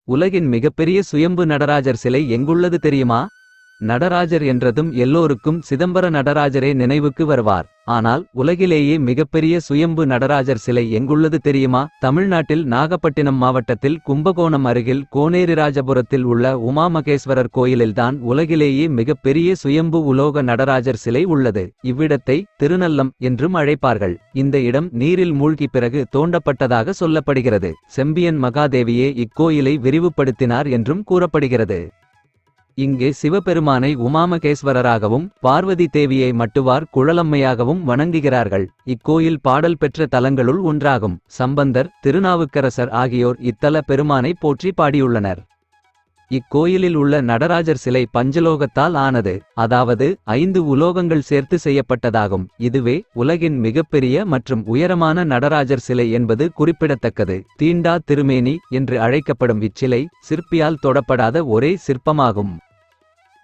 உலகின் மிகப்பெரிய சுயம்பு நடராஜர் சிலை எங்குள்ளது தெரியுமா? நடராஜர் என்றதும் எல்லோருக்கும் சிதம்பர நடராஜரே நினைவுக்கு வருவார். ஆனால் உலகிலேயே மிகப்பெரிய சுயம்பு நடராஜர் சிலை எங்குள்ளது தெரியுமா? தமிழ்நாட்டில் நாகப்பட்டினம் மாவட்டத்தில் கும்பகோணம் அருகில் கோனேரிராஜபுரத்தில் உள்ள உமாமகேஸ்வரர் கோயிலில்தான் உலகிலேயே மிகப்பெரிய சுயம்பு உலோக நடராஜர் சிலை உள்ளது. இவ்விடத்தை திருநல்லம் என்றும் அழைப்பார்கள். இந்த இடம் நீரில் மூழ்கி பிறகு தோண்டப்பட்டதாக சொல்லப்படுகிறது. செம்பியன் மகாதேவியே இக்கோயிலை விரிவுபடுத்தினார் என்றும் கூறப்படுகிறது. இங்கே சிவபெருமானை உமாமகேஸ்வரராகவும் பார்வதி தேவியை மட்டுவார் குழலம்மையாகவும் வணங்குகிறார்கள். இக்கோயில் பாடல் பெற்ற தலங்களுள் ஒன்றாகும். சம்பந்தர், திருநாவுக்கரசர் ஆகியோர் இத்தல பெருமானை போற்றி பாடியுள்ளனர். இக்கோயிலில் உள்ள நடராஜர் சிலை பஞ்சலோகத்தால் ஆனது, அதாவது 5 உலோகங்கள் சேர்த்து செய்யப்பட்டதாகும். இதுவே உலகின் மிகப்பெரிய மற்றும் உயரமான நடராஜர் சிலை என்பது குறிப்பிடத்தக்கது. தீண்டா திருமேனி என்று அழைக்கப்படும் இச்சிலை சிற்பியால் தொடப்படாத ஒரே சிற்பமாகும்.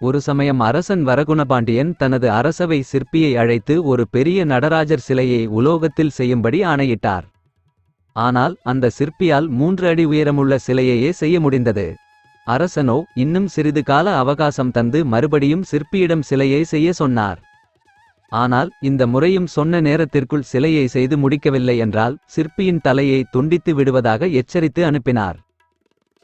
ஒரு சமயம் அரசன் வரகுணபாண்டியன் தனது அரசவை சிற்பியை அழைத்து ஒரு பெரிய நடராஜர் சிலையை உலோகத்தில் செய்யும்படி ஆணையிட்டார். ஆனால் அந்த சிற்பியால் 3 அடி உயரமுள்ள சிலையையே செய்ய முடிந்தது. அரசனோ இன்னும் சிறிது கால அவகாசம் தந்து மறுபடியும் சிற்பியிடம் சிலையை செய்ய சொன்னார். ஆனால் இந்த முறையும் சொன்ன நேரத்திற்குள் சிலையை செய்து முடிக்கவில்லை என்றால் சிற்பியின் தலையை துண்டித்து விடுவதாக எச்சரித்து அனுப்பினார்.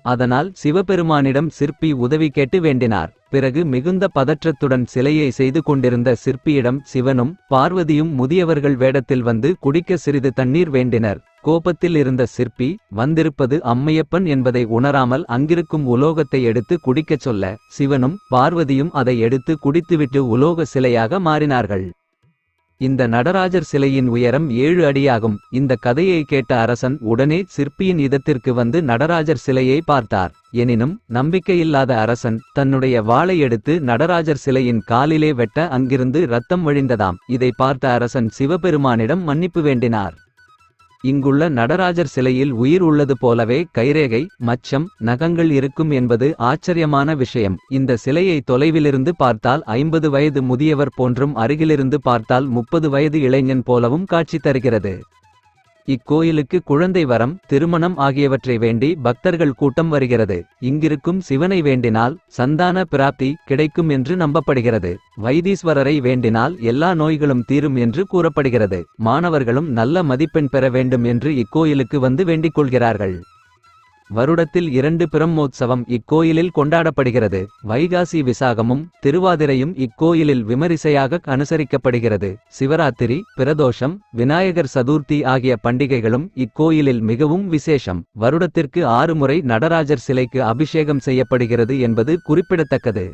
அதனால் சிவபெருமானிடம் சிற்பி உதவி கேட்டு வேண்டினார். பிறகு மிகுந்த பதற்றத்துடன் சிலையை செய்து கொண்டிருந்த சிற்பியிடம் சிவனும் பார்வதியும் முதியவர்கள் வேடத்தில் வந்து குடிக்க சிறிது தண்ணீர் வேண்டினர். கோபத்தில் இருந்த சிற்பி வந்திருப்பது அம்மையப்பன் என்பதை உணராமல் அங்கிருக்கும் உலோகத்தை எடுத்து குடிக்கச் சொல்ல சிவனும் பார்வதியும் அதை எடுத்து குடித்துவிட்டு உலோக சிலையாக மாறினார்கள். இந்த நடராஜர் சிலையின் உயரம் 7 அடியாகும். இந்த கதையை கேட்ட அரசன் உடனே சிற்பியின் இதத்திற்கு வந்து நடராஜர் சிலையை பார்த்தார். எனினும் நம்பிக்கையில்லாத அரசன் தன்னுடைய வாளை எடுத்து நடராஜர் சிலையின் காலிலே வெட்ட அங்கிருந்து இரத்தம் வழிந்ததாம். இதை பார்த்த அரசன் சிவபெருமானிடம் மன்னிப்பு வேண்டினார். இங்குள்ள நடராஜர் சிலையில் உயிர் உள்ளது போலவே கைரேகை, மச்சம், நகங்கள் இருக்கும் என்பது ஆச்சரியமான விஷயம். இந்த சிலையை தொலைவிலிருந்து பார்த்தால் 50 வயது முதியவர் போன்றும் அருகிலிருந்து பார்த்தால் 30 வயது இளைஞன் போலவும் காட்சி தருகிறது. இக்கோயிலுக்கு குழந்தை வரம், திருமணம் ஆகியவற்றை வேண்டி பக்தர்கள் கூட்டம் வருகிறது. இங்கிருக்கும் சிவனை வேண்டினால் சந்தான பிராப்தி கிடைக்கும் என்று நம்பப்படுகிறது. வைத்தீஸ்வரரை வேண்டினால் எல்லா நோய்களும் தீரும் என்று கூறப்படுகிறது. மாணவர்களும் நல்ல மதிப்பெண் பெற வேண்டும் என்று இக்கோயிலுக்கு வந்து வேண்டிக் கொள்கிறார்கள். வருடத்தில் 2 பிரம்மோத்சவம் இக்கோயிலில் கொண்டாடப்படுகிறது. வைகாசி விசாகமும் திருவாதிரையும் இக்கோயிலில் விமரிசையாக அனுசரிக்கப்படுகிறது. சிவராத்திரி, பிரதோஷம், விநாயகர் சதுர்த்தி ஆகிய பண்டிகைகளும் இக்கோயிலில் மிகவும் விசேஷம். வருடத்திற்கு 6 முறை நடராஜர் சிலைக்கு அபிஷேகம் செய்யப்படுகிறது என்பது குறிப்பிடத்தக்கது.